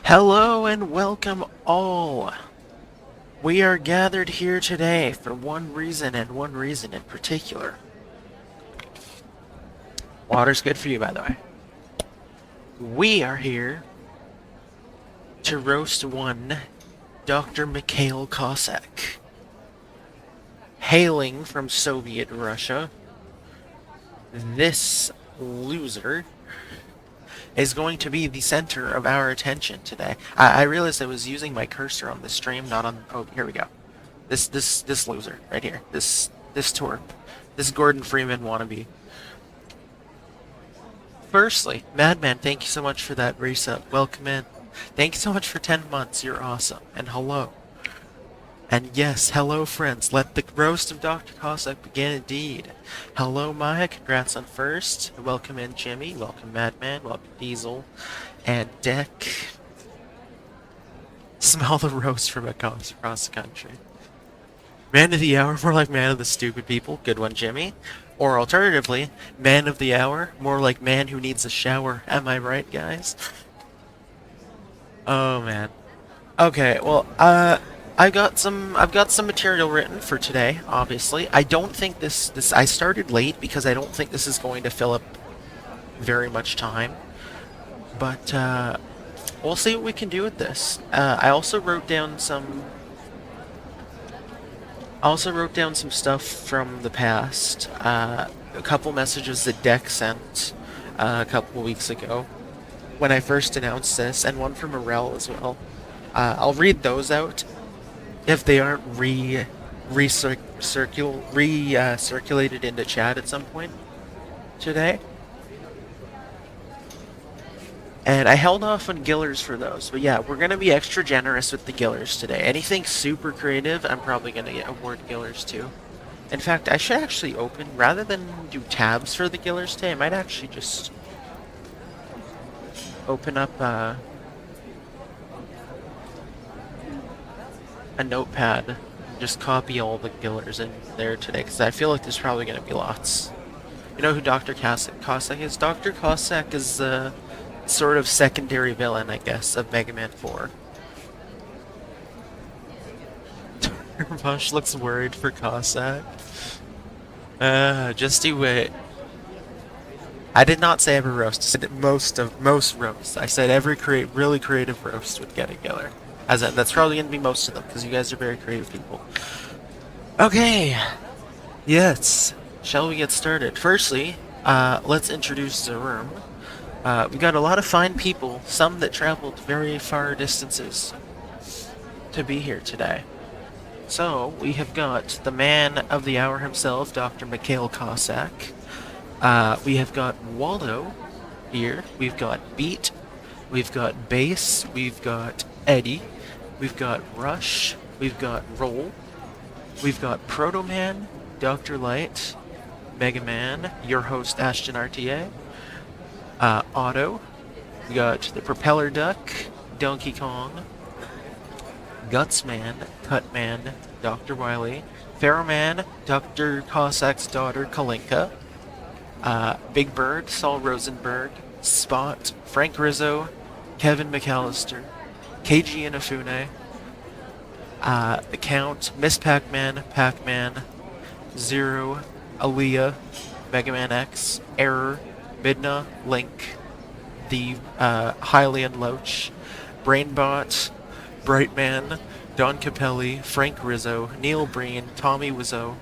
Hello and welcome all. We are gathered here today for one reason and one reason in particular. Water's good for you, by the way. We are here to roast one Dr. Mikhail Cossack. Hailing from Soviet Russia, this loser is going to be the center of our attention today. I realized I was using my cursor on the stream, not on. Oh, here we go. This loser right here. This twerp. This Gordon Freeman wannabe. Firstly, Madman, thank you so much for that resub. Welcome in. Thank you so much for 10 months. You're awesome. And hello. And yes, hello friends. Let the roast of Dr. Cossack begin indeed. Hello Maya, congrats on first. Welcome in Jimmy, welcome Madman, welcome Diesel, and Deck. Smell the roast from across the country. Man of the hour, more like man of the stupid people. Good one, Jimmy. Or alternatively, man of the hour, more like man who needs a shower. Am I right, guys? Oh man. Okay, well, I've got some material written for today, obviously. I don't think this I started late because I don't think this is going to fill up very much time. But we'll see what we can do with this. I also wrote down some stuff from the past. A couple messages that Deck sent a couple weeks ago when I first announced this, and one from Morel as well. I'll read those out if they aren't circulated into chat at some point today. And I held off on Gillers for those, but yeah, we're gonna be extra generous with the Gillers today. Anything super creative, I'm probably gonna award Gillers to. In fact, I should actually open, rather than do tabs for the Gillers today, I might actually just open up a notepad and just copy all the Gillers in there today, because I feel like there's probably gonna be lots. You know who Dr. Cossack is? Dr. Cossack is sort of secondary villain, I guess, of Mega Man 4. Bush looks worried for Cossack. Just you wait. I did not say every roast. I said most roasts. I said every really creative roast would get a Giller. That's probably gonna be most of them because you guys are very creative people. Okay. Yes. Shall we get started? Firstly, let's introduce the room. We got a lot of fine people, some that traveled very far distances to be here today. So, we have got the man of the hour himself, Dr. Mikhail Cossack. We have got Waldo here. We've got Beat. We've got Bass. We've got Eddie. We've got Rush. We've got Roll. We've got Proto Man, Dr. Light, Mega Man, your host Ashton RTA. Otto, we got the Propeller Duck, Donkey Kong, Gutsman, Cutman, Dr. Wily, Pharaohman, Dr. Cossack's daughter Kalinka, Big Bird, Saul Rosenberg, Spot, Frank Rizzo, Kevin McAllister, KG Inafune, The Count, Miss Pac-Man, Zero, Aaliyah, Mega Man X, Error, Midna, Link, the Hylian Loach, Brainbot, Brightman, Don Capelli, Frank Rizzo, Neil Breen, Tommy Wiseau,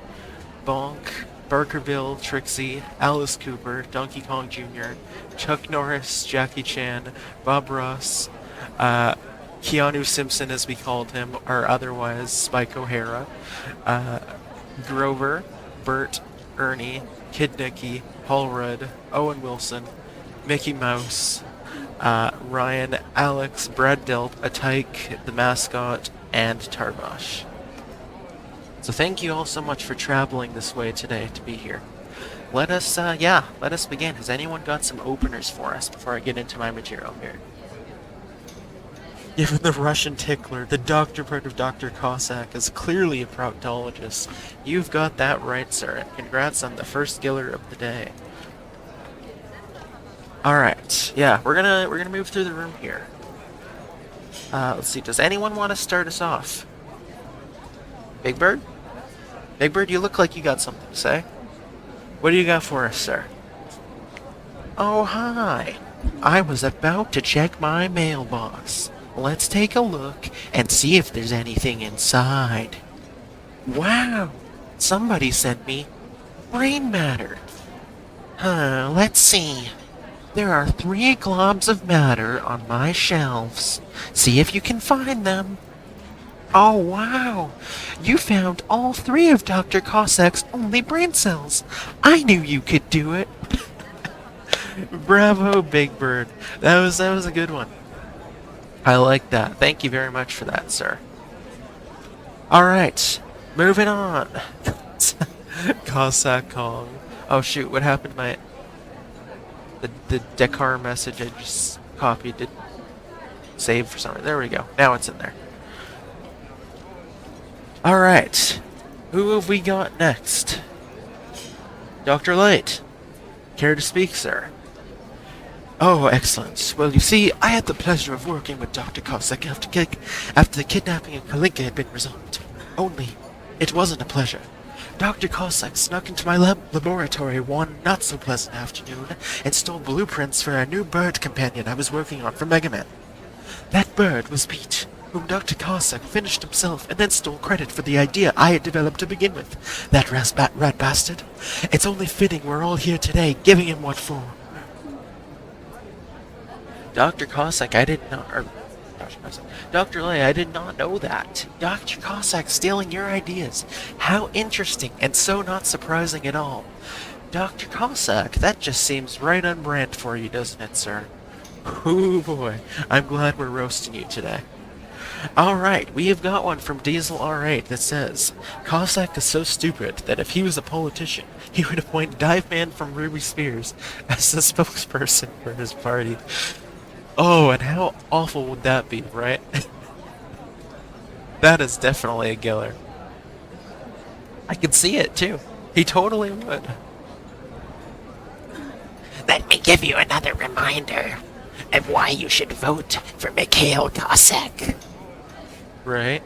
Bonk, Barkerville, Trixie, Alice Cooper, Donkey Kong Jr., Chuck Norris, Jackie Chan, Bob Ross, Keanu Simpson as we called him, or otherwise Spike O'Hara, Grover, Bert, Ernie, Kid Nicky, Paul Rudd, Owen Wilson, Mickey Mouse, Ryan, Alex, Brad Delt, Atike, the mascot, and Tarbosh. So thank you all so much for traveling this way today to be here. Let us begin. Has anyone got some openers for us before I get into my material here? Given the Russian tickler, the doctor part of Dr. Cossack is clearly a proctologist. You've got that right, sir. Congrats on the first Giller of the day. Alright, yeah, we're gonna move through the room here. Let's see, does anyone want to start us off? Big Bird? Big Bird, you look like you got something to say. What do you got for us, sir? Oh, hi. I was about to check my mailbox. Let's take a look and see if there's anything inside. Wow! Somebody sent me brain matter. Let's see. There are 3 globs of matter on my shelves. See if you can find them. Oh, wow! You found all 3 of Dr. Cossack's only brain cells. I knew you could do it. Bravo, Big Bird. That was a good one. I like that. Thank you very much for that, sir. Alright, moving on. Cossack Kong. Oh shoot, what happened to my... The Dekar message I just copied did save for some reason. There we go. Now it's in there. Alright. Who have we got next? Dr. Light. Care to speak, sir? Oh, excellent. Well, you see, I had the pleasure of working with Dr. Cossack after the kidnapping of Kalinka had been resolved. Only, it wasn't a pleasure. Dr. Cossack snuck into my laboratory one not-so-pleasant afternoon and stole blueprints for a new bird companion I was working on for Mega Man. That bird was Pete, whom Dr. Cossack finished himself and then stole credit for the idea I had developed to begin with. That rat bastard. It's only fitting we're all here today, giving him what for. Dr. Cossack, I did not... Dr. Lay, I did not know that. Dr. Cossack stealing your ideas. How interesting, and so not surprising at all. Dr. Cossack, that just seems right on brand for you, doesn't it, sir? Ooh boy, I'm glad we're roasting you today. Alright, we have got one from Diesel R8 that says, Cossack is so stupid that if he was a politician, he would appoint Dive Man from Ruby Spears as the spokesperson for his party. Oh, and how awful would that be, right? That is definitely a killer. I can see it, too. He totally would. Let me give you another reminder of why you should vote for Mikhail Cossack. Right?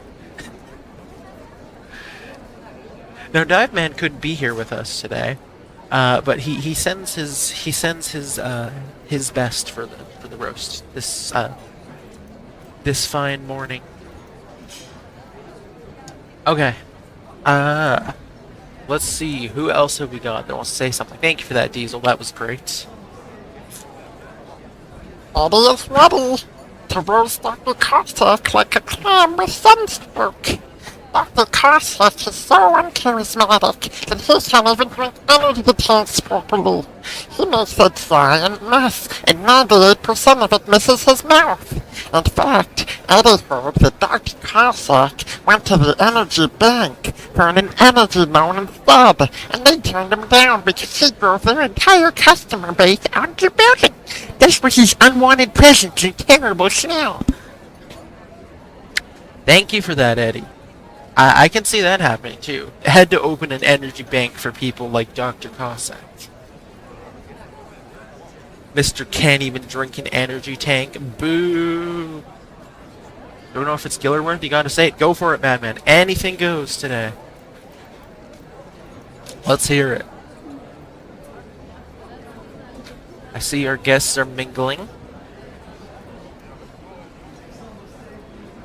Now, Dive Man couldn't be here with us today, but he sends his best for the roast this fine morning. Okay. Let's see, who else have we got that wants to say something? Thank you for that, Diesel. That was great. Eddie is ready to roast Dr. Cossack like a clam with sunstroke. Dr. Cossack is so uncharismatic that he can't even drink energy tanks properly. He makes a giant mess, and 98% of it misses his mouth. In fact, Eddie heard that Dr. Cossack went to the energy bank for an energy loan instead, and they turned him down because he drove their entire customer base out of the building. This was his unwanted presence and terrible smell. Thank you for that, Eddie. I can see that happening, too. Had to open an energy bank for people like Dr. Cossack. Mr. Can't even drink an energy tank. Boo! Don't know if it's killer-worth, you gotta say it. Go for it, Madman. Anything goes today. Let's hear it. I see our guests are mingling.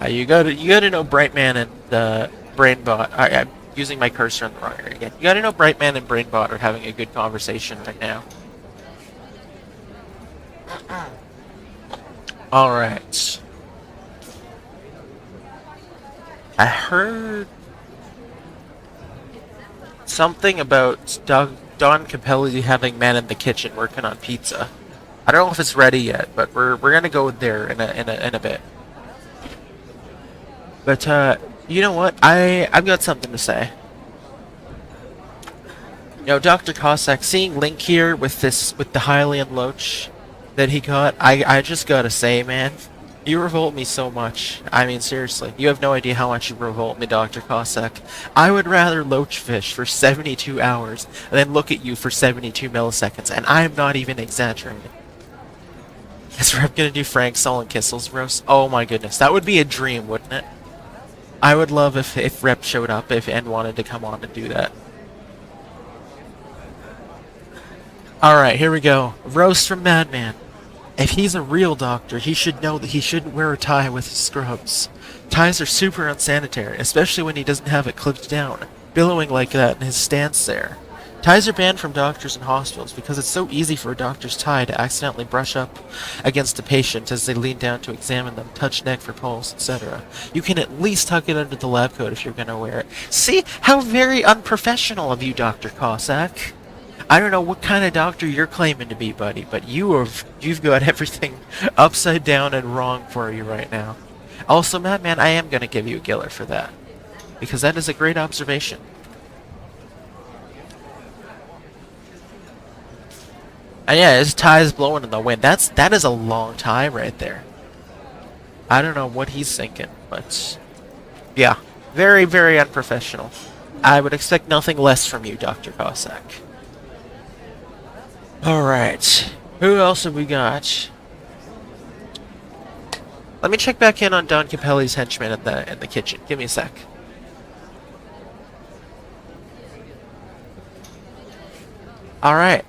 You gotta know Brightman and Brainbot. I'm using my cursor in the wrong area again. You gotta know Brightman and Brainbot are having a good conversation right now. Alright. I heard something about Don Capelli having Man in the Kitchen working on pizza. I don't know if it's ready yet, but we're gonna go there in a bit. But you know what? I've got something to say. You know, Dr. Cossack, seeing Link here with the Hylian Loach that he got, I just gotta say, man, you revolt me so much. I mean, seriously, you have no idea how much you revolt me, Dr. Cossack. I would rather Loach fish for 72 hours than look at you for 72 milliseconds, and I'm not even exaggerating. Is Rep gonna do Frank Sol and Kissel's roast? Oh my goodness, that would be a dream, wouldn't it? I would love if Rep showed up and wanted to come on and do that. Alright, here we go. Roast from Madman. If he's a real doctor, he should know that he shouldn't wear a tie with his scrubs. Ties are super unsanitary, especially when he doesn't have it clipped down, billowing like that in his stance there. Ties are banned from doctors and hospitals because it's so easy for a doctor's tie to accidentally brush up against a patient as they lean down to examine them, touch neck for pulse, etc. You can at least tuck it under the lab coat if you're going to wear it. See how very unprofessional of you, Dr. Cossack. I don't know what kind of doctor you're claiming to be, buddy, but you've got everything upside down and wrong for you right now. Also, Madman, I am going to give you a Giller for that, because that is a great observation. And yeah, his tie is blowing in the wind. That is a long tie right there. I don't know what he's thinking, but yeah, very, very unprofessional. I would expect nothing less from you, Dr. Cossack. Alright, who else have we got? Let me check back in on Don Capelli's henchman in the kitchen. Give me a sec. Alright.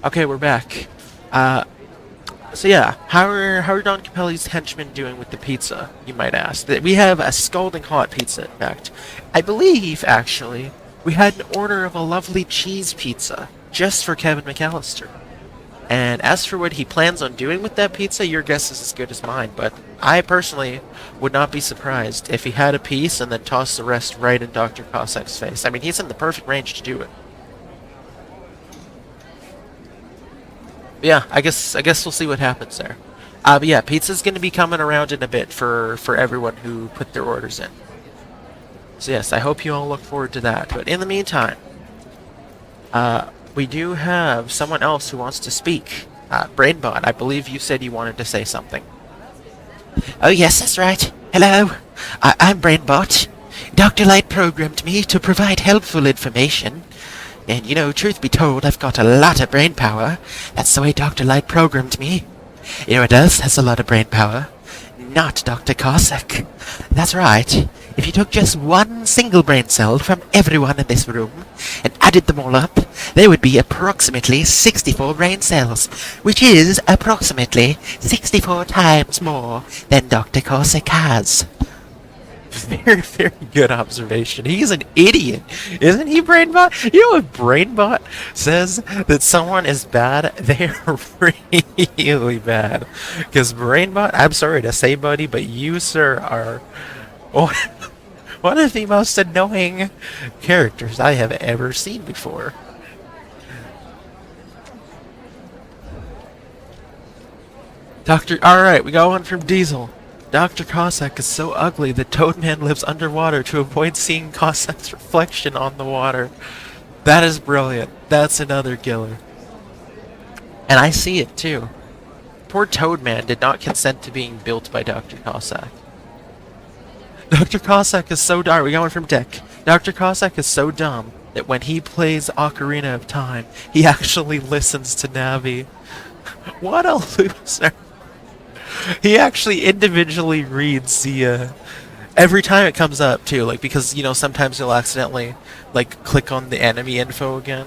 Okay, we're back. So yeah, how are Don Capelli's henchmen doing with the pizza, you might ask? We have a scalding hot pizza, in fact. I believe, actually, we had an order of a lovely cheese pizza, just for Kevin McAllister. And as for what he plans on doing with that pizza, your guess is as good as mine, but I personally would not be surprised if he had a piece and then tossed the rest right in Dr. Cossack's face. I mean, he's in the perfect range to do it. Yeah, I guess we'll see what happens there. But yeah, pizza's gonna be coming around in a bit for everyone who put their orders in. So yes, I hope you all look forward to that. But in the meantime, we do have someone else who wants to speak. Brainbot, I believe you said you wanted to say something. Oh yes, that's right. Hello, I'm Brainbot. Dr. Light programmed me to provide helpful information. And you know, truth be told, I've got a lot of brain power. That's the way Dr. Light programmed me. You know what else has a lot of brain power? Not Dr. Cossack. That's right. If you took just one single brain cell from everyone in this room and added them all up, there would be approximately 64 brain cells, which is approximately 64 times more than Dr. Cossack has. Very, very good observation. He's an idiot, isn't he, Brainbot? You know, if Brainbot says that someone is bad, they're really bad. Because Brainbot, I'm sorry to say, buddy, but you, sir, are one of the most annoying characters I have ever seen before. Alright, we got one from Diesel. Dr. Cossack is so ugly that Toadman lives underwater to avoid seeing Cossack's reflection on the water. That is brilliant. That's another Giller. And I see it too. Poor Toadman did not consent to being built by Dr. Cossack. Dr. Cossack is so dumb. We got one from Dick. Dr. Cossack is so dumb that when he plays Ocarina of Time, he actually listens to Navi. What a loser. He actually individually reads the, every time it comes up, too, like, because, you know, sometimes you'll accidentally, like, click on the enemy info again.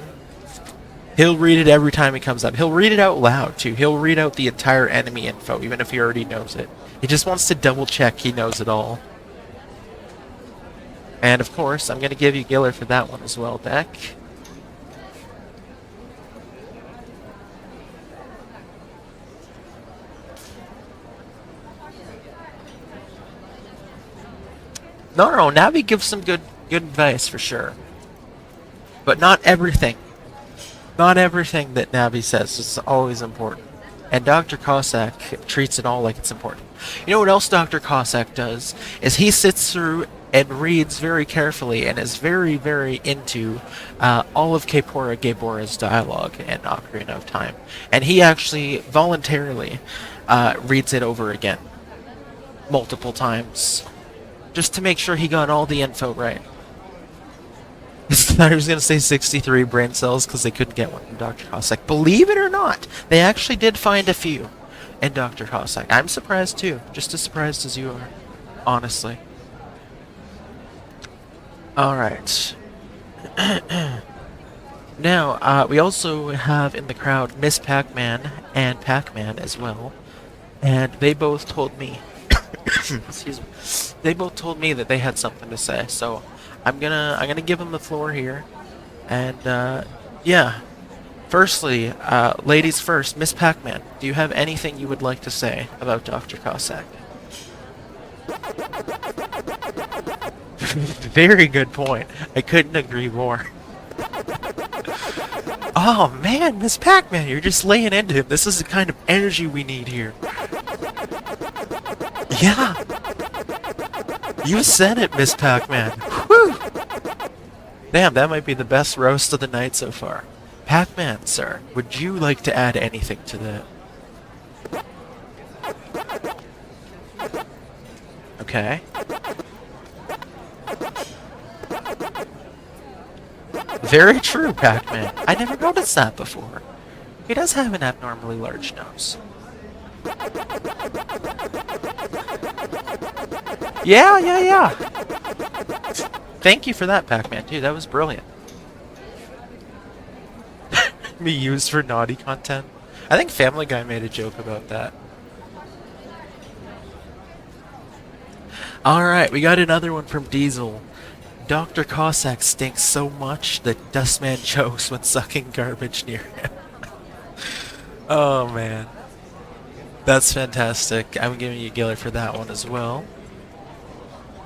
He'll read it every time it comes up. He'll read it out loud, too. He'll read out the entire enemy info, even if he already knows it. He just wants to double-check he knows it all. And, of course, I'm going to give you Giller for that one as well, Deck. No, Navi gives some good advice for sure. But not everything. Not everything that Navi says is always important. And Dr. Cossack treats it all like it's important. You know what else Dr. Cossack does? Is he sits through and reads very carefully and is very, very into all of Kaepora Gaebora's dialogue in Ocarina of Time. And he actually voluntarily reads it over again. Multiple times. Just to make sure he got all the info right. I thought he was going to say 63 brain cells because they couldn't get one from Dr. Cossack. Believe it or not, they actually did find a few in Dr. Cossack. I'm surprised too, just as surprised as you are, honestly. Alright. Now, we also have in the crowd Miss Pac-Man and Pac-Man as well. And they both told me, excuse me, they both told me that they had something to say. So I'm gonna give them the floor here. And, yeah. Firstly, ladies first, Miss Pac-Man, do you have anything you would like to say about Dr. Cossack? Very good point. I couldn't agree more. Oh man, Miss Pac-Man, you're just laying into him. This is the kind of energy we need here. Yeah. You said it, Miss Pac-Man. Whew. Damn, that might be the best roast of the night so far. Pac-Man, sir, would you like to add anything to that? Okay. Very true, Pac-Man. I never noticed that before. He does have an abnormally large nose. Yeah. Thank you for that, Pac-Man, too. That was brilliant. Me used for naughty content. I think Family Guy made a joke about that. Alright, we got another one from Diesel. Dr. Cossack stinks so much that Dustman chokes when sucking garbage near him. Oh man. That's fantastic. I'm giving you a Giller for that one as well.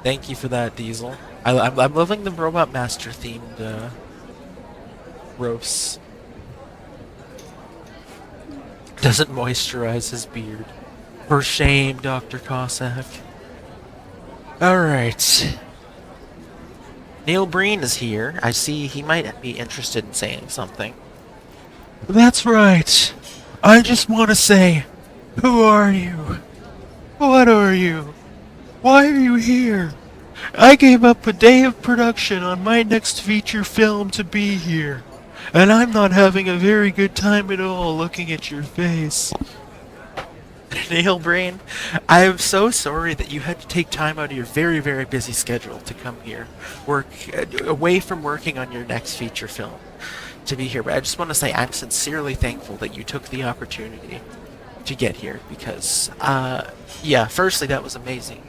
Thank you for that, Diesel. I'm loving the Robot Master themed roasts. Doesn't moisturize his beard. For shame, Dr. Cossack. Alright. Neil Breen is here. I see he might be interested in saying something. That's right. I just want to say, who are you? What are you? Why are you here? I gave up a day of production on my next feature film to be here. And I'm not having a very good time at all looking at your face. Neil Brain, I am so sorry that you had to take time out of your very, very busy schedule to come here, work away from working on your next feature film, to be here. But I just want to say I'm sincerely thankful that you took the opportunity to get here because, yeah, firstly, that was amazing.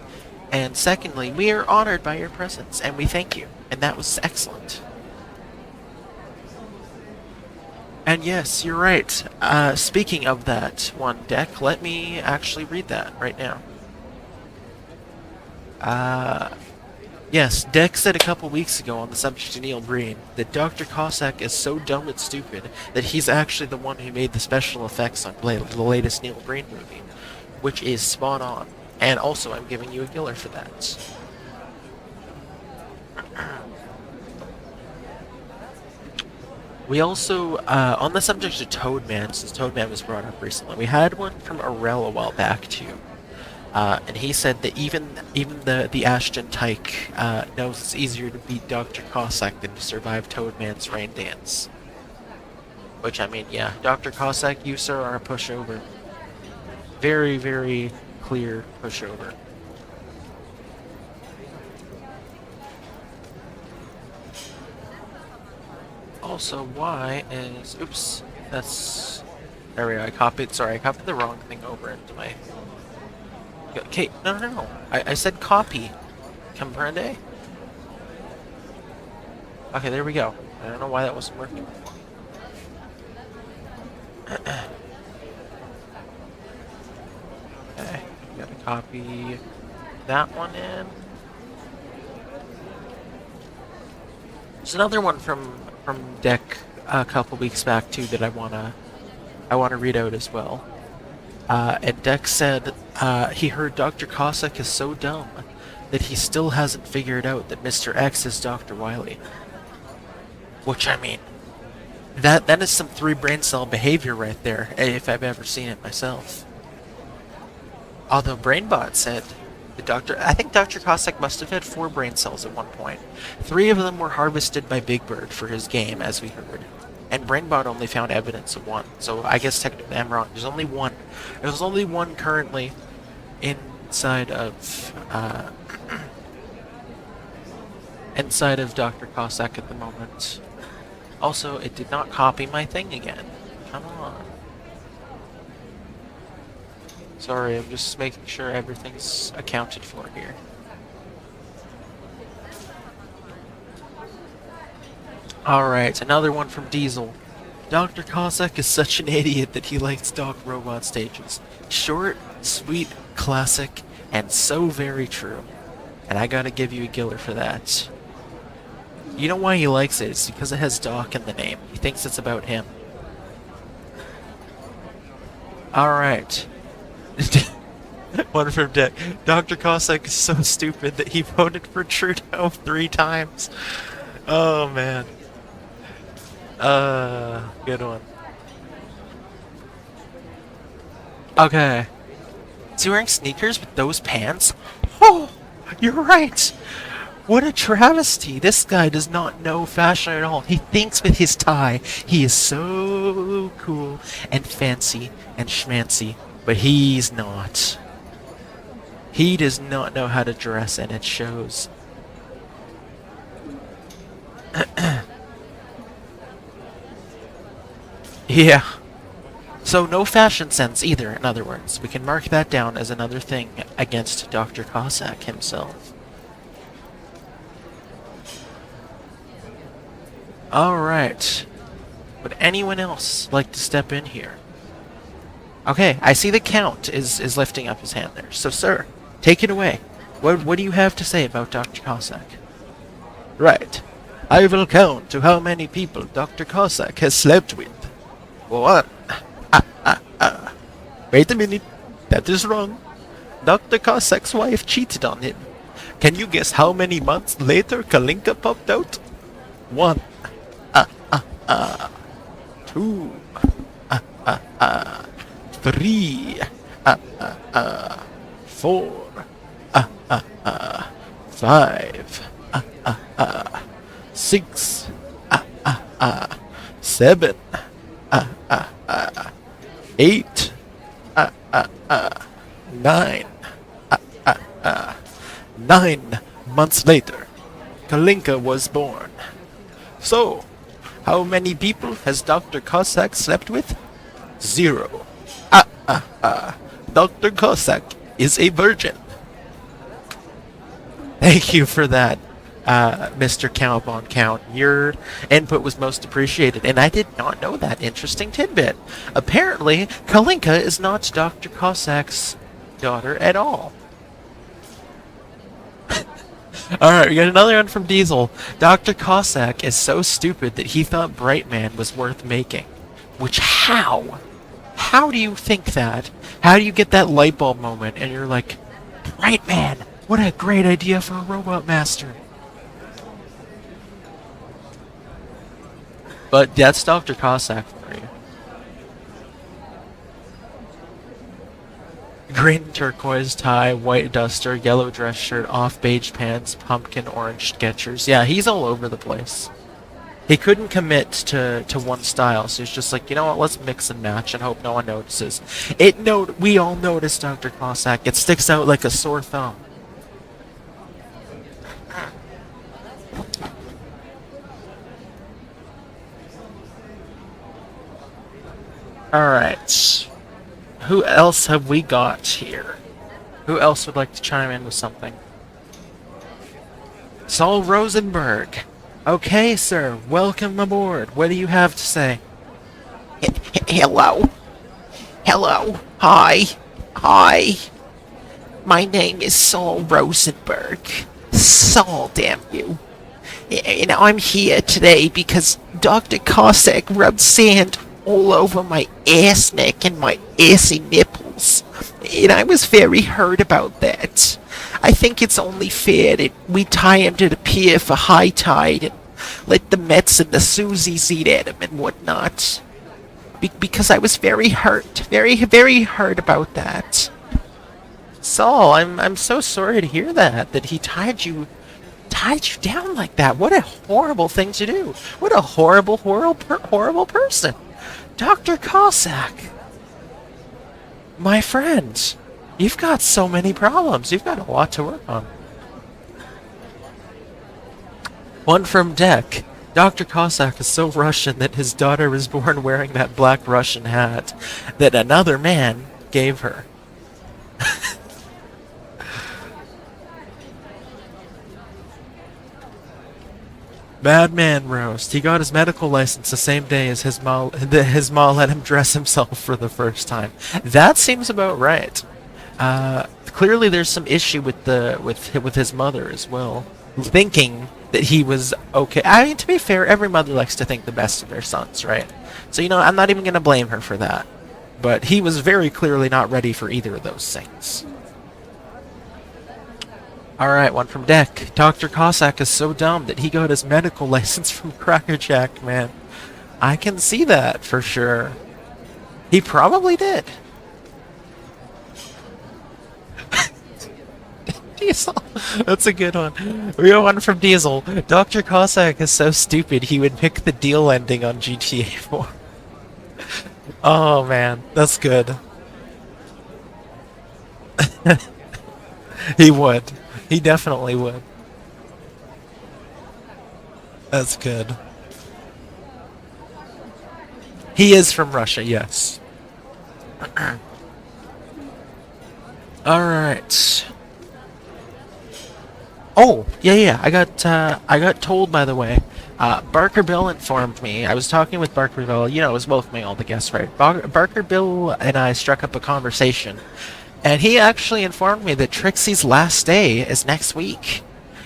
And secondly, we are honored by your presence, and we thank you. And that was excellent. And yes, you're right. Speaking of that one deck, let me actually read that right now. Yes, Deck said a couple weeks ago on the subject of Neil Breen that Dr. Cossack is so dumb and stupid that he's actually the one who made the special effects on the latest Neil Breen movie, which is spot on. And also, I'm giving you a Giller for that. We also, on the subject of Toadman, since Toadman was brought up recently, we had one from Arel a while back too. And he said that even the Ashton Tyke knows it's easier to beat Dr. Cossack than to survive Toadman's rain dance. Which, I mean, yeah, Dr. Cossack, you, sir, are a pushover. Very, very clear pushover. Also, why is... Oops. That's... There we go. I copied the wrong thing over into my... Okay, no. I said copy. Comprende? Okay, there we go. I don't know why that wasn't working before. Okay, gotta copy that one in. There's another one from Deck a couple weeks back too that I wanna read out as well. And Deck said he heard Dr. Cossack is so dumb that he still hasn't figured out that Mr. X is Dr. Wily. Which, I mean, that is some 3 brain cell behavior right there, if I've ever seen it myself. Although BrainBot said I think Dr. Cossack must have had 4 brain cells at one point. 3 of them were harvested by Big Bird for his game, as we heard. And Brainbot only found evidence of 1. So I guess technically I'm wrong. There's only 1. There's only 1 currently inside of inside of Dr. Cossack at the moment. Also, it did not copy my thing again. Come on. Sorry, I'm just making sure everything's accounted for here. Alright, another one from Diesel. Dr. Cossack is such an idiot that he likes Doc Robot stages. Short, sweet, classic, and so very true. And I gotta give you a Giller for that. You know why he likes it? It's because it has Doc in the name. He thinks it's about him. Alright. One from Dick. Dr. Cossack is so stupid that he voted for Trudeau 3 times. Oh, man. Good one. Okay. Is he wearing sneakers with those pants? Oh, you're right. What a travesty. This guy does not know fashion at all. He thinks with his tie. He is so cool and fancy and schmancy, but he's not. He does not know how to dress, and it shows. Yeah. So no fashion sense either, in other words. We can mark that down as another thing against Dr. Cossack himself. Alright. Would anyone else like to step in here? Okay, I see the Count is lifting up his hand there. So, sir, take it away. What do you have to say about Dr. Cossack? Right. I will count to how many people Dr. Cossack has slept with. 1. Wait a minute. That is wrong. Dr. Cossack's wife cheated on him. Can you guess how many months later Kalinka popped out? 1. 2. 3. 4. 5. 6. 7. 8. 9. 9 months later, Kalinka was born. So, how many people has Dr. Cossack slept with? 0. Dr. Cossack is a virgin. Thank you for that, Mr. Cowbon Count. Your input was most appreciated, and I did not know that interesting tidbit. Apparently, Kalinka is not Dr. Cossack's daughter at all. Alright, we got another one from Diesel. Dr. Cossack is so stupid that he thought Brightman was worth making. Which, how? How do you think that? How do you get that light bulb moment and you're like, Brightman, what a great idea for a Robot Master. But that's Dr. Cossack for you. Green turquoise tie, white duster, yellow dress shirt, off beige pants, pumpkin orange Skechers. Yeah, he's all over the place. He couldn't commit to one style, so he's just like, you know what, let's mix and match and hope no one notices. We all notice Dr. Cossack. It sticks out like a sore thumb. Alright. Who else have we got here? Who else would like to chime in with something? Saul Rosenberg. Okay, sir. Welcome aboard. What do you have to say? Hello. Hello. Hi. Hi. My name is Saul Rosenberg. Saul, damn you. And I'm here today because Dr. Cossack rubbed sand all over my ass neck and my assy nipples. And I was very hurt about that. I think it's only fair that we tie him to the pier for high tide and let the Mets and the Susies eat at him and whatnot. Because I was very hurt. Very, very hurt about that. Saul, I'm so sorry to hear that he tied you down like that. What a horrible thing to do. What a horrible person. Dr. Cossack, my friend, you've got so many problems. You've got a lot to work on. One from Deck. Dr. Cossack is so Russian that his daughter was born wearing that black Russian hat that another man gave her. Madman roast. He got his medical license the same day as his mom let him dress himself for the first time. That seems about right. Clearly there's some issue with his mother as well, thinking that he was okay. I mean, to be fair, every mother likes to think the best of their sons, right? So, I'm not even going to blame her for that. But he was very clearly not ready for either of those things. Alright, one from Deck. Dr. Cossack is so dumb that he got his medical license from Cracker Jack, man. I can see that, for sure. He probably did. Diesel. That's a good one. We got one from Diesel. Dr. Cossack is so stupid he would pick the deal ending on GTA 4. Oh man, that's good. He would. He definitely would. That's good. He is from Russia, yes. Alright. Oh, yeah. I got told, by the way. Barker Bill informed me. I was talking with Barker Bill. It was welcoming all the guests, right? Barker Bill and I struck up a conversation. And he actually informed me that Trixie's last day is next week.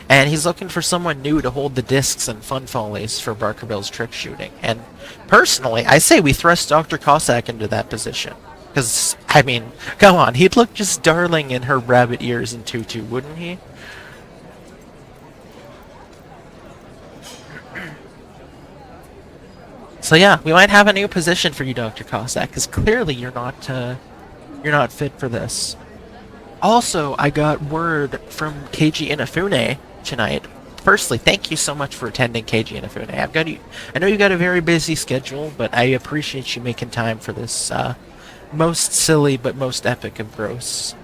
And he's looking for someone new to hold the discs and fun follies for Barker Bill's trick shooting. And personally, I say we thrust Dr. Cossack into that position. Because, I mean, come on, he'd look just darling in her rabbit ears and tutu, wouldn't he? So yeah, we might have a new position for you, Dr. Cossack, because clearly you're not fit for this. Also, I got word from KG Inafune tonight. Firstly, thank you so much for attending, KG Inafune. I know you got a very busy schedule, but I appreciate you making time for this most silly but most epic of roasts.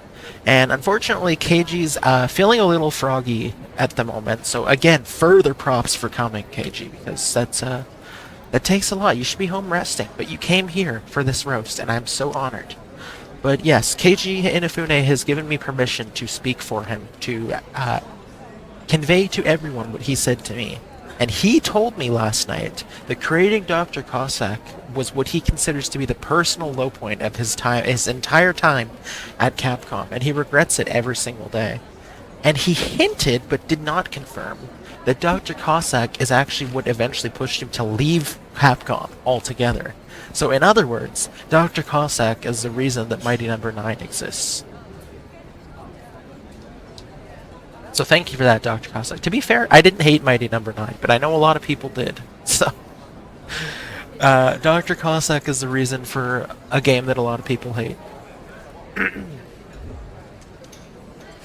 And unfortunately, KG's feeling a little froggy at the moment. So again, further props for coming, KG, because that takes a lot. You should be home resting, but you came here for this roast, and I'm so honored. But yes, KG Inafune has given me permission to speak for him, to convey to everyone what he said to me. And he told me last night that creating Dr. Cossack was what he considers to be the personal low point of his entire time at Capcom, and he regrets it every single day. And he hinted, but did not confirm, that Dr. Cossack is actually what eventually pushed him to leave Capcom altogether. So in other words, Dr. Cossack is the reason that Mighty Number 9 exists. So thank you for that, Dr. Cossack. To be fair, I didn't hate Mighty Number 9, but I know a lot of people did. So, Dr. Cossack is the reason for a game that a lot of people hate.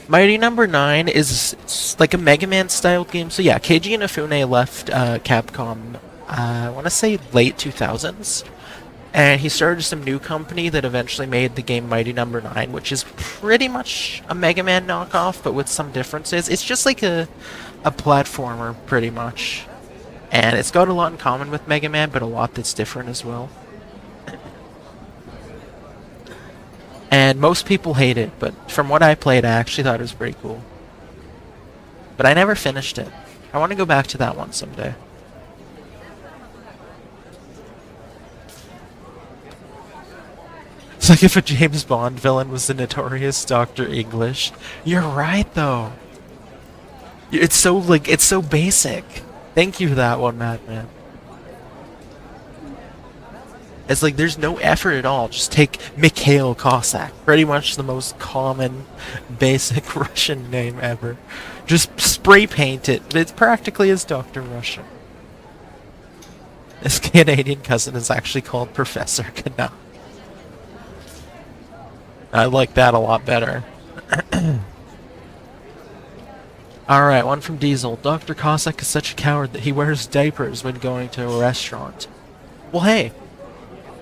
Mighty Number 9 is like a Mega Man style game. So yeah, Keiji Inafune left Capcom, I want to say late 2000s. And he started some new company that eventually made the game Mighty Number 9, which is pretty much a Mega Man knockoff, but with some differences. It's just like a platformer, pretty much. And it's got a lot in common with Mega Man, but a lot that's different as well. And most people hate it, but from what I played, I actually thought it was pretty cool. But I never finished it. I want to go back to that one someday. It's like if a James Bond villain was the notorious Dr. English. You're right, though. It's so basic. Thank you for that one, Madman. It's like there's no effort at all. Just take Mikhail Cossack. Pretty much the most common, basic Russian name ever. Just spray paint it. It's practically as Dr. Russian. His Canadian cousin is actually called Professor Canal. I like that a lot better. Alright, one from Diesel. Dr. Cossack is such a coward that he wears diapers when going to a restaurant. Well, hey,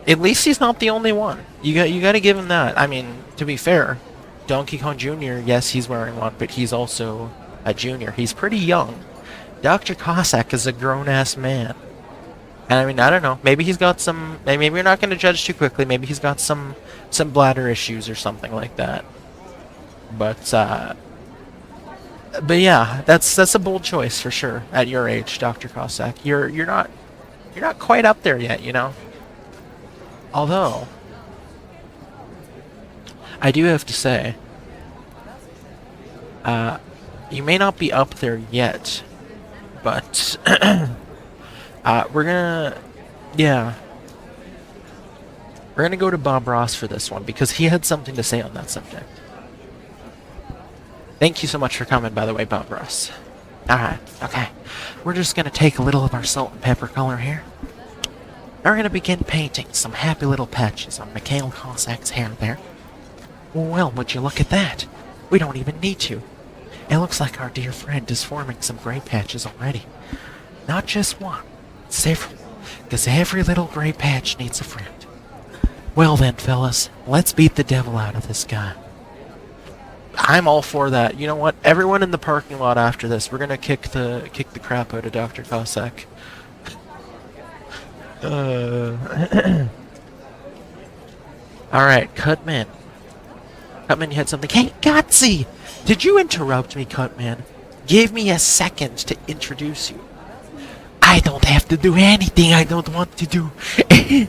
at least he's not the only one. You got to give him that. I mean, to be fair, Donkey Kong Jr., yes, he's wearing one, but he's also a junior. He's pretty young. Dr. Cossack is a grown-ass man. And I mean, I don't know. Maybe he's got some... Maybe we're not going to judge too quickly. Maybe he's got some bladder issues or something like that. But yeah, that's a bold choice for sure. At your age, Dr. Cossack, you're not quite up there yet, you know. Although, I do have to say, you may not be up there yet, but we're gonna go to Bob Ross for this one because he had something to say on that subject. Thank you so much for coming, by the way, Bob Ross. Alright, okay. We're just gonna take a little of our salt and pepper color here. We're gonna begin painting some happy little patches on Mikhail Cossack's hair there. Well, would you look at that? We don't even need to. It looks like our dear friend is forming some gray patches already. Not just one, several, because every little gray patch needs a friend. Well then, fellas, let's beat the devil out of this guy. I'm all for that. You know what? Everyone in the parking lot after this, we're gonna kick the crap out of Dr. Cossack. Alright, Cutman. Cutman, you had something. Hey, Gutsy! Did you interrupt me, Cutman? Give me a second to introduce you. I don't have to do anything I don't want to do. Hey,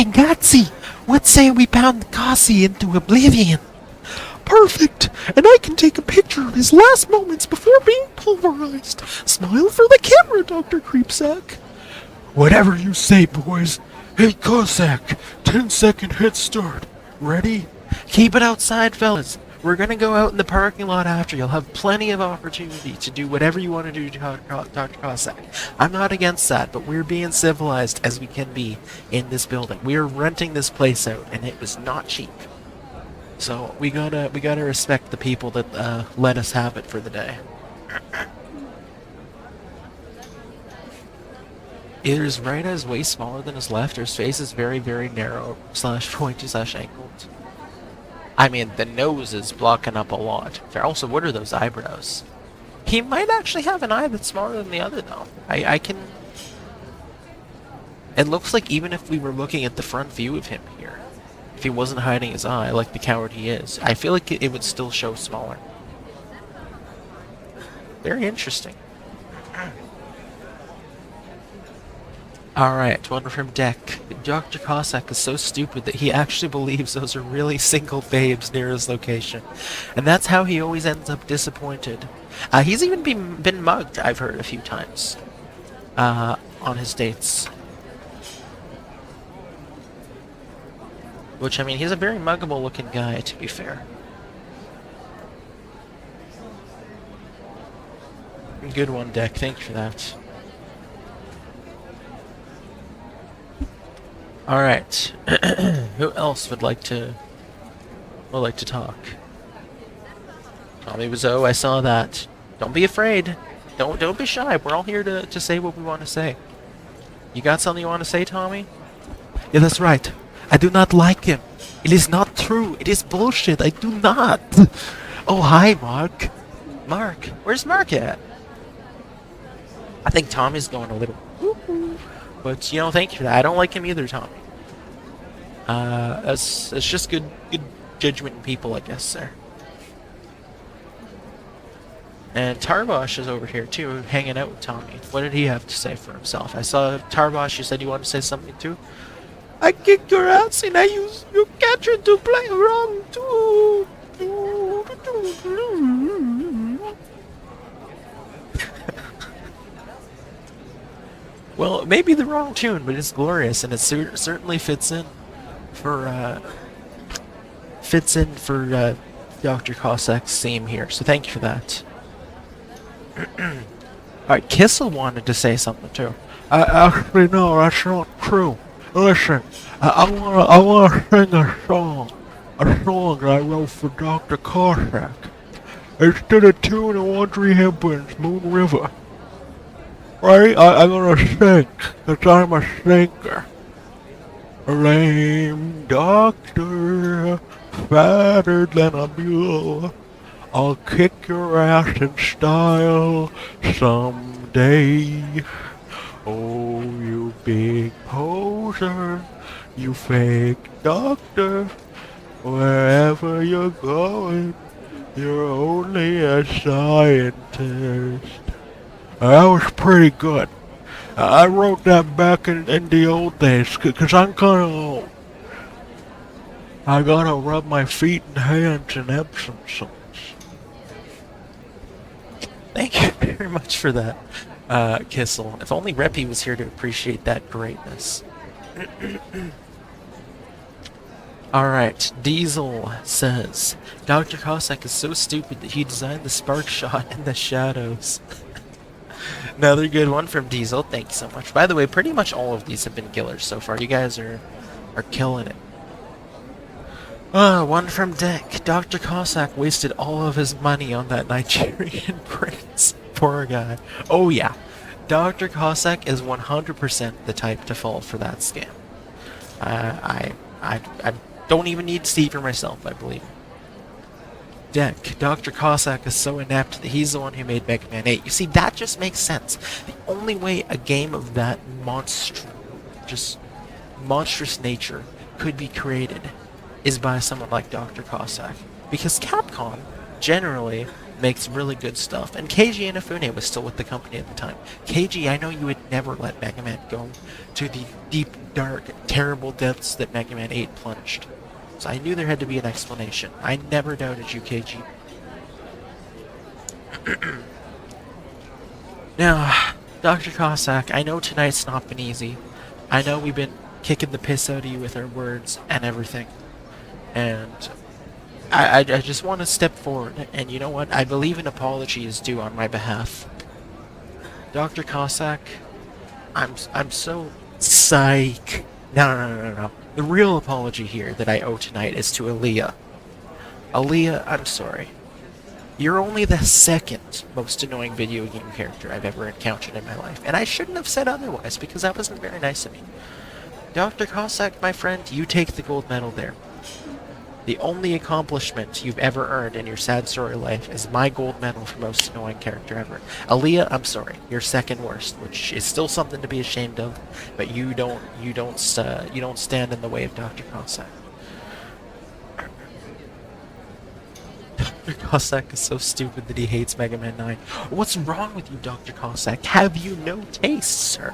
Gutsy! What say we pound Cossie into oblivion? Perfect! And I can take a picture of his last moments before being pulverized. Smile for the camera, Dr. Creepsack. Whatever you say, boys. Hey, Cossack, 10-second head start. Ready? Keep it outside, fellas. We're gonna go out in the parking lot after. You'll have plenty of opportunity to do whatever you want to do, Dr. Cossack. I'm not against that, but we're being civilized as we can be in this building. We're renting this place out, and it was not cheap. So we gotta respect the people that let us have it for the day. Either his right eye is way smaller than his left, or his face is very, very narrow / pointy / angled. I mean, the nose is blocking up a lot. Also, what are those eyebrows? He might actually have an eye that's smaller than the other, though. I can... It looks like even if we were looking at the front view of him here, if he wasn't hiding his eye like the coward he is, I feel like it would still show smaller. Very interesting. Alright, one from Deck. Dr. Cossack is so stupid that he actually believes those are really single babes near his location. And that's how he always ends up disappointed. He's even been mugged, I've heard, a few times. On his dates. Which, I mean, he's a very muggable looking guy, to be fair. Good one, Deck. Thanks for that. Alright. Who else would like to talk? Tommy Wiseau, I saw that. Don't be afraid. Don't be shy. We're all here to say what we want to say. You got something you want to say, Tommy? Yeah, that's right. I do not like him. It is not true. It is bullshit. I do not. Oh, hi, Mark. Mark? Where's Mark at? I think Tommy's going a little... But, you know, thank you for that. I don't like him either, Tommy. That's just good judgment in people, I guess, there. And Tarbosh is over here, too, hanging out with Tommy. What did he have to say for himself? I saw Tarbosh, you said you wanted to say something, too? I kicked your ass and I used your catcher to play wrong, too. Well, it may be the wrong tune, but it's glorious, and it certainly fits in for Dr. Cossack's theme here. So thank you for that. Alright, Kissel wanted to say something too. Actually, no, that's not true. Listen, I wanna sing a song that I wrote for Dr. Cossack. instead of 2 and 1/3 headbands, Moon River. Right? I'm gonna sink, cause I'm a sinker. Lame doctor, fatter than a mule. I'll kick your ass in style someday. Oh, you big poser, you fake doctor. Wherever you're going, you're only a scientist. That was pretty good. I wrote that back in the old days, cause I'm kinda old. I gotta rub my feet and hands in Epsom salts. Thank you very much for that, Kissel. If only Reppy was here to appreciate that greatness. Alright, Diesel says, Dr. Cossack is so stupid that he designed the spark shot in the shadows. Another good one from Diesel, thank you so much. By the way, pretty much all of these have been killers so far. You guys are killing it. One from Dick. Dr. Cossack wasted all of his money on that Nigerian prince. Poor guy. Oh yeah, Dr. Cossack is 100% the type to fall for that scam. I don't even need to see for myself, I believe. Deck, Dr. Cossack is so inept that he's the one who made Mega Man 8. You see, that just makes sense. The only way a game of that monstrous nature could be created is by someone like Dr. Cossack. Because Capcom generally makes really good stuff. And Keiji Inafune was still with the company at the time. Keiji, I know you would never let Mega Man go to the deep, dark, terrible depths that Mega Man 8 plunged. So I knew there had to be an explanation. I never doubted you, Keiji. Now, Dr. Cossack, I know tonight's not been easy. I know we've been kicking the piss out of you with our words and everything. And I just want to step forward, and you know what? I believe an apology is due on my behalf. Dr. Cossack, I'm so psych. No. The real apology here that I owe tonight is to Aaliyah. Aaliyah, I'm sorry. You're only the second most annoying video game character I've ever encountered in my life, and I shouldn't have said otherwise because that wasn't very nice of me. Dr. Cossack, my friend, you take the gold medal there. The only accomplishment you've ever earned in your sad story life is my gold medal for most annoying character ever. Aaliyah, I'm sorry, you're second worst, which is still something to be ashamed of, but you don't stand in the way of Dr. Cossack. Dr. Cossack is so stupid that he hates Mega Man 9. What's wrong with you, Dr. Cossack? Have you no taste, sir?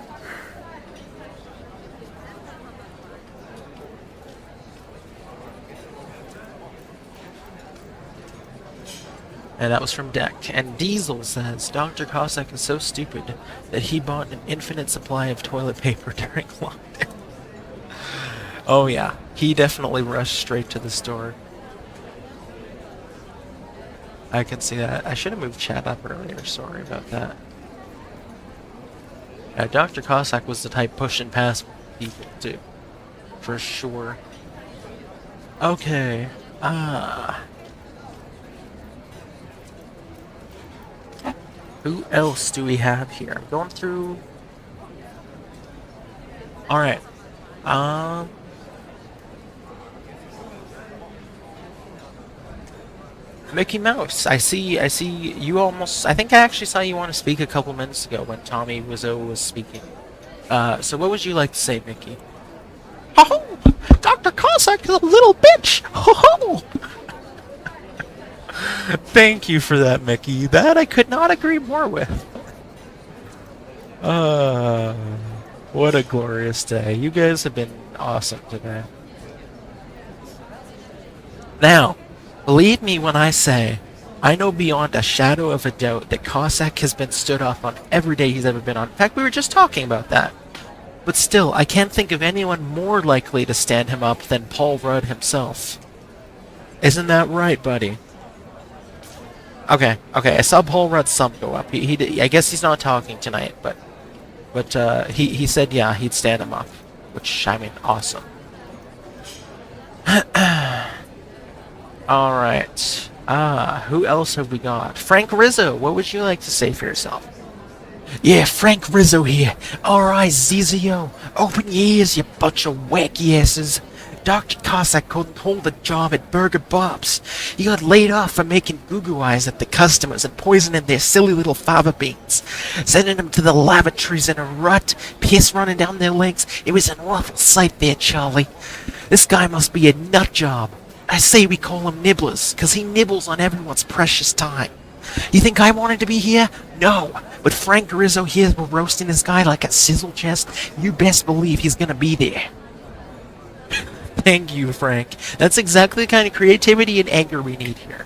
And that was from Deck. And Diesel says, Dr. Cossack is so stupid that he bought an infinite supply of toilet paper during lockdown. Oh yeah, he definitely rushed straight to the store. I can see that. I should have moved chat up earlier, sorry about that. Dr. Cossack was the type pushing past people too. For sure. Okay. Who else do we have here? I'm going through... Alright. Mickey Mouse. I see you almost... I think I actually saw you want to speak a couple minutes ago when Tommy Wiseau was speaking. So what would you like to say, Mickey? Ho-ho! Dr. Cossack is a little bitch! Ho-ho! Thank you for that, Mickey. That I could not agree more with. What a glorious day. You guys have been awesome today. Now, believe me when I say, I know beyond a shadow of a doubt that Cossack has been stood off on every day he's ever been on. In fact, we were just talking about that. But still, I can't think of anyone more likely to stand him up than Paul Rudd himself. Isn't that right, buddy? Okay, I saw Paul Rudd's thumb go up. I guess he's not talking tonight, but he said yeah, he'd stand him up, which I mean, awesome. All right, Who else have we got? Frank Rizzo, what would you like to say for yourself? Yeah, Frank Rizzo here. Alright, Zizio. Open your ears, you bunch of wacky asses. Dr. Cossack couldn't hold a job at Burger Bob's. He got laid off for making goo-goo eyes at the customers and poisoning their silly little fava beans. Sending them to the lavatories in a rut, piss running down their legs. It was an awful sight there, Charlie. This guy must be a nut job. I say we call him Nibblers, 'cause he nibbles on everyone's precious time. You think I wanted to be here? No. But Frank Rizzo here will roasting this guy like a sizzle chest. You best believe he's gonna be there. Thank you, Frank. That's exactly the kind of creativity and anger we need here.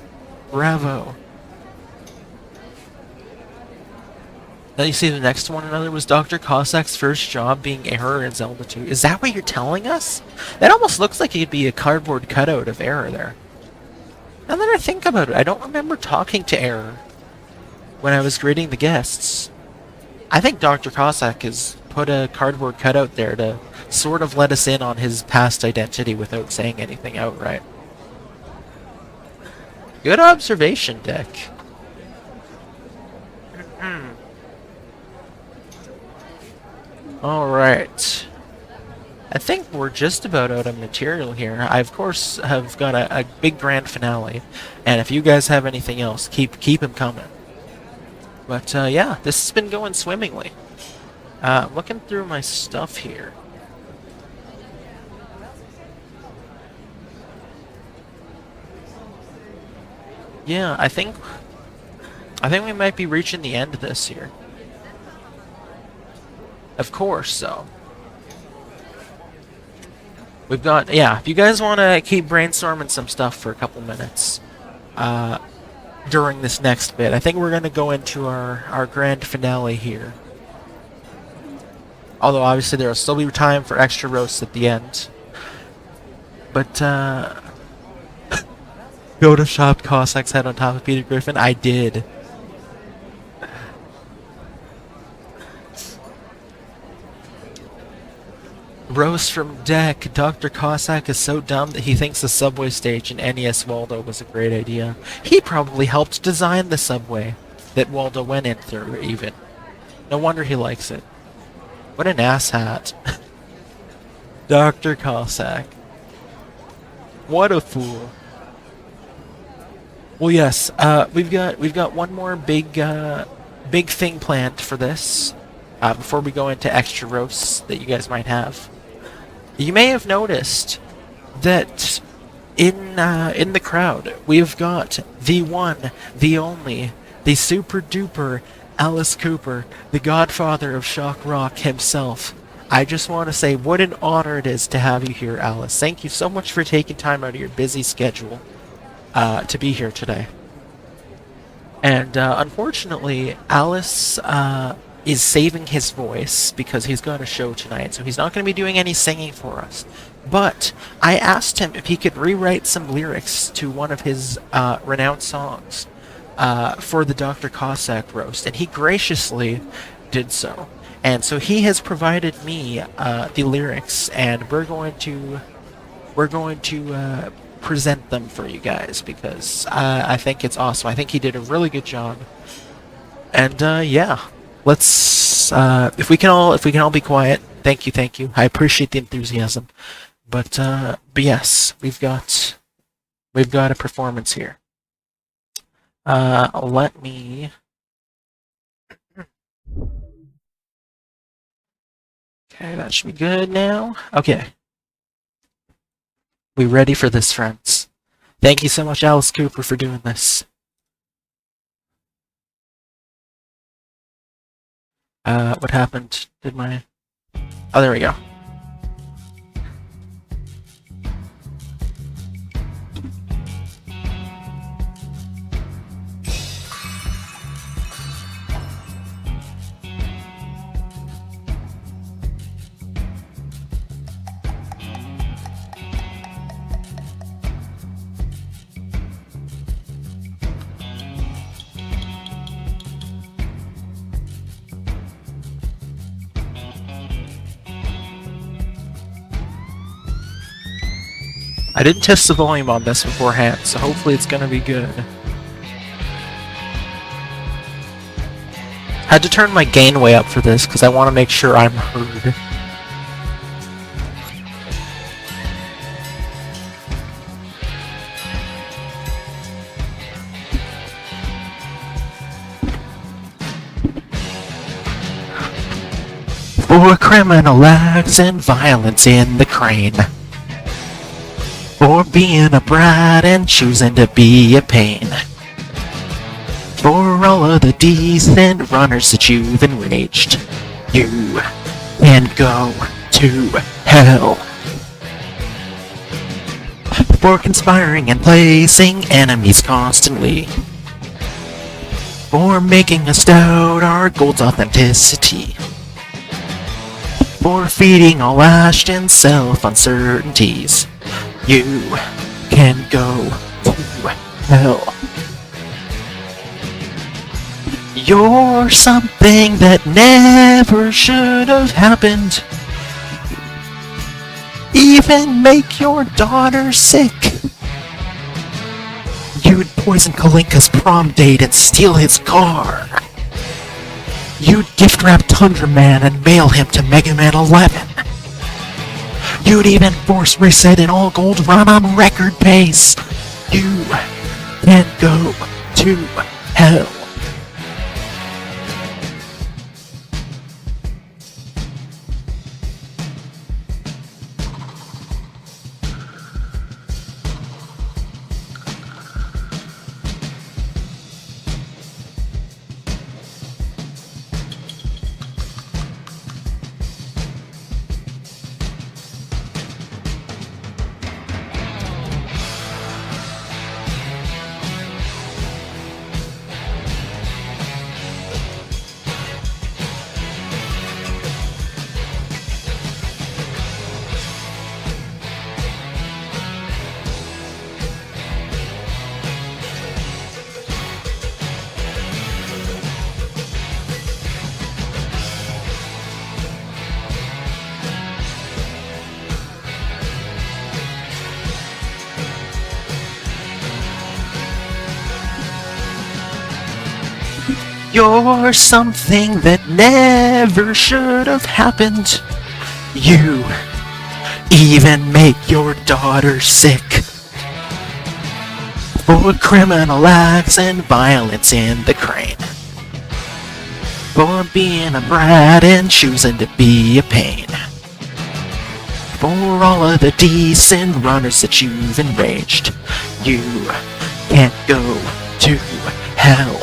Bravo. Now you see the next one another was Dr. Cossack's first job being Error in Zelda 2. Is that what you're telling us? That almost looks like it could be a cardboard cutout of Error there. Now that I think about it, I don't remember talking to Error when I was greeting the guests. I think Dr. Cossack has put a cardboard cutout there to sort of let us in on his past identity without saying anything outright. Good observation, Dick. Alright. I think we're just about out of material here. I, of course, have got a big grand finale. And if you guys have anything else, keep them coming. But, yeah, this has been going swimmingly. Looking through my stuff here. Yeah, I think we might be reaching the end of this here. Of course, so. We've got, yeah, if you guys want to keep brainstorming some stuff for a couple minutes during this next bit, I think we're going to go into our grand finale here. Although, obviously, there will still be time for extra roasts at the end. But, Photoshopped Cossack's head on top of Peter Griffin? I did. Roast from Deck. Dr. Cossack is so dumb that he thinks the subway stage in NES Waldo was a great idea. He probably helped design the subway that Waldo went in through, even. No wonder he likes it. What an asshat. Dr. Cossack. What a fool. Well, yes, we've got one more big thing planned for this. Before we go into extra roasts that you guys might have. You may have noticed that in the crowd we've got the one, the only, the super duper Alice Cooper, the godfather of shock rock himself. I just want to say what an honor it is to have you here, Alice. Thank you so much for taking time out of your busy schedule to be here today. And unfortunately, Alice is saving his voice because he's got a show tonight, so he's not going to be doing any singing for us. But I asked him if he could rewrite some lyrics to one of his renowned songs for the Dr. Cossack roast, and he graciously did so. And so he has provided me the lyrics, and we're going to present them for you guys because I think it's awesome. I think he did a really good job. And yeah. Let's if we can all be quiet. Thank you. I appreciate the enthusiasm. But yes, we've got a performance here. Let me Okay, that should be good now. Okay. We ready for this, friends? Thank you so much, Alice Cooper, for doing this. What happened? Oh, there we go. I didn't test the volume on this beforehand, so hopefully it's gonna be good. Had to turn my gain way up for this because I want to make sure I'm heard. For criminal acts and violence in the crane. For being a brat and choosing to be a pain. For all of the decent runners that you've enraged, you can go to hell. For conspiring and placing enemies constantly. For making us doubt our gold's authenticity. For feeding all Ashton's self-uncertainties, you can go to hell. You're something that never should have happened. Even make your daughter sick. You'd poison Kalinka's prom date and steal his car. You'd gift wrap Tundra Man and mail him to Mega Man 11. You'd even force reset an all gold run on record pace. You can go to hell. You're something that never should have happened. You even make your daughter sick. For criminal acts and violence in the crane. For being a brat and choosing to be a pain. For all of the decent runners that you've enraged, you can't go to hell.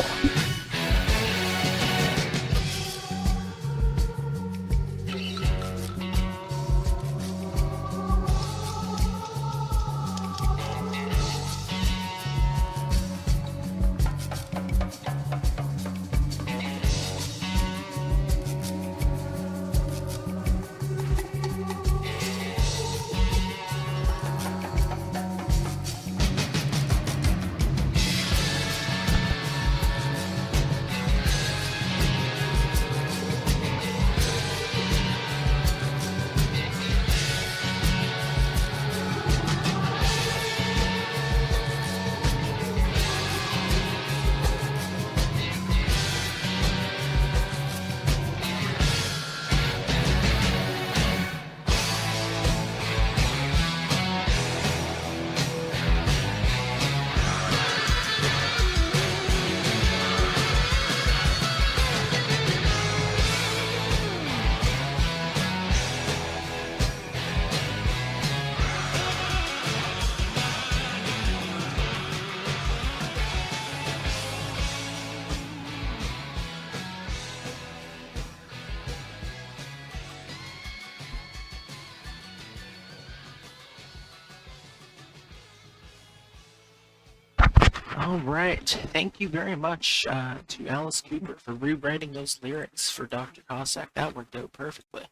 Alright, thank you very much to Alice Cooper for rewriting those lyrics for Dr. Cossack. That worked out perfectly.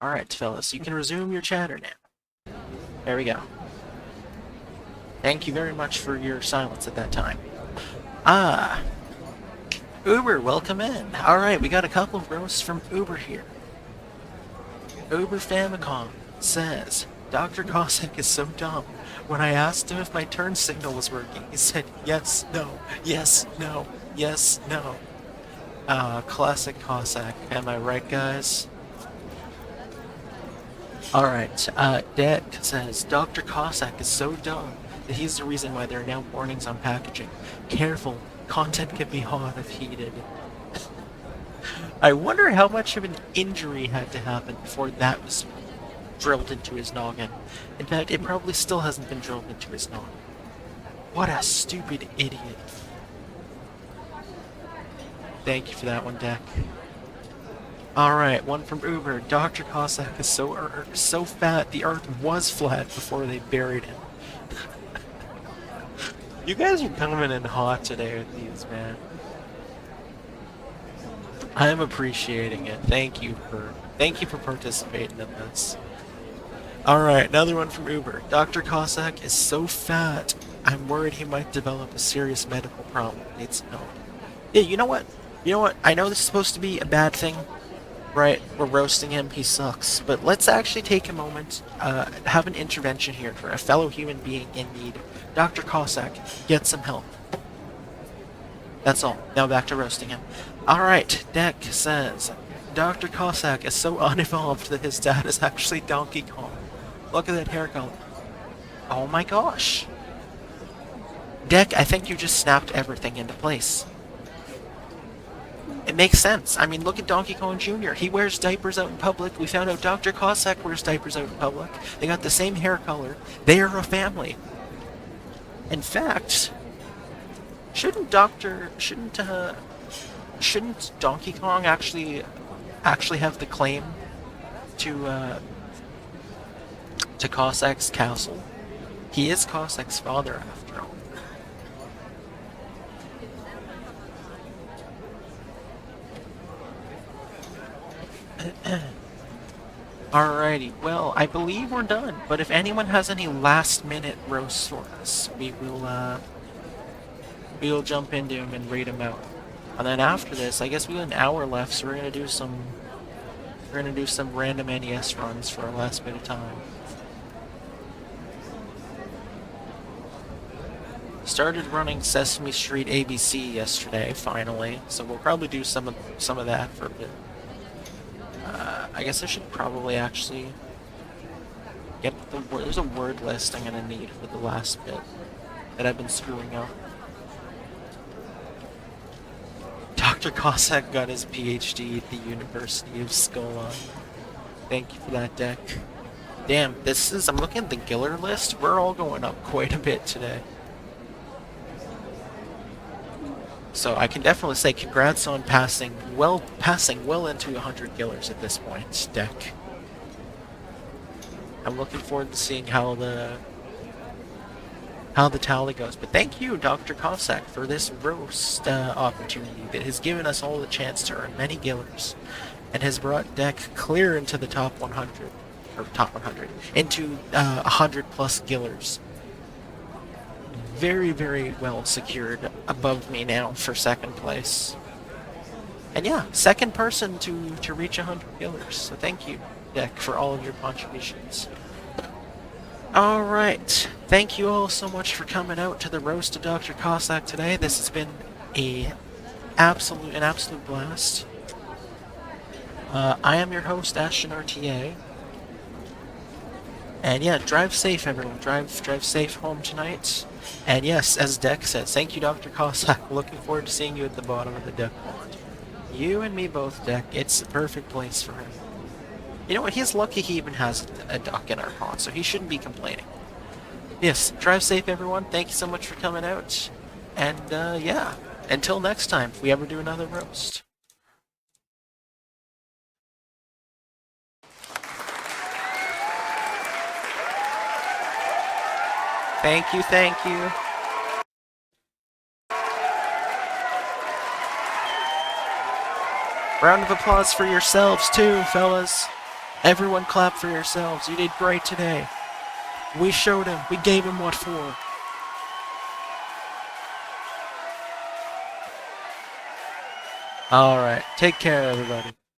Alright, fellas, you can resume your chatter now. There we go. Thank you very much for your silence at that time. Uber, welcome in. Alright, we got a couple of roasts from Uber here. Uber Famicom says, Dr. Cossack is so dumb. When I asked him if my turn signal was working, he said, yes, no, yes, no, yes, no. Classic Cossack. Am I right, guys? Alright, Deck says, Dr. Cossack is so dumb that he's the reason why there are now warnings on packaging. Careful, content can be hot if heated. I wonder how much of an injury had to happen before that was drilled into his noggin. In fact, it probably still hasn't been drilled into his noggin. What a stupid idiot. Thank you for that one, Deck. Alright, one from Uber. Dr. Cossack is so fat the earth was flat before they buried him. You guys are coming in hot today with these, man. I am appreciating it. Thank you for participating in this. Alright, another one from Uber. Dr. Cossack is so fat, I'm worried he might develop a serious medical problem. Needs some help. Yeah, you know what? I know this is supposed to be a bad thing, right? We're roasting him, he sucks. But let's actually take a moment, have an intervention here for a fellow human being in need. Dr. Cossack, get some help. That's all. Now back to roasting him. Alright, Deck says, Dr. Cossack is so unevolved that his dad is actually Donkey Kong. Look at that hair color. Oh my gosh. Deck, I think you just snapped everything into place. It makes sense. I mean, look at Donkey Kong Jr. He wears diapers out in public. We found out Dr. Cossack wears diapers out in public. They got the same hair color. They are a family. In fact, shouldn't Donkey Kong actually have the claim to Cossack's castle? He is Cossack's father, after all. Alrighty, well, I believe we're done, but if anyone has any last-minute roasts for us, we'll jump into them and read them out. And then after this, I guess we got an hour left, so we're gonna do some random NES runs for our last bit of time. Started running Sesame Street ABC yesterday, finally, so we'll probably do some of that for a bit. I guess I should probably actually get the word. There's a word list I'm gonna need for the last bit that I've been screwing up. Dr. Cossack got his PhD at the University of Skolan. Thank you for that, Deck. Damn, I'm looking at the Giller list. We're all going up quite a bit today. So I can definitely say congrats on passing well into 100 Gillers at this point, Deck. I'm looking forward to seeing how the tally goes. But thank you, Dr. Cossack, for this roast opportunity that has given us all the chance to earn many Gillers, and has brought Deck clear into the top 100, into 100 plus Gillers. Very, very well secured above me now for second place. And yeah, second person to reach 100 Gillers. So thank you, Deck, for all of your contributions. Alright, thank you all so much for coming out to the Roast of Dr. Cossack today. This has been an absolute blast. I am your host, Ashton RTA. And yeah, drive safe, everyone. Drive safe home tonight. And yes, as Deck said, thank you, Dr. Cossack. Looking forward to seeing you at the bottom of the duck pond. You and me both, Deck. It's the perfect place for him. You know what? He's lucky he even has a duck in our pond, so he shouldn't be complaining. Yes, drive safe, everyone. Thank you so much for coming out. And yeah, until next time, if we ever do another roast. Thank you, thank you. Round of applause for yourselves too, fellas. Everyone clap for yourselves. You did great today. We showed him. We gave him what for. Alright, take care, everybody.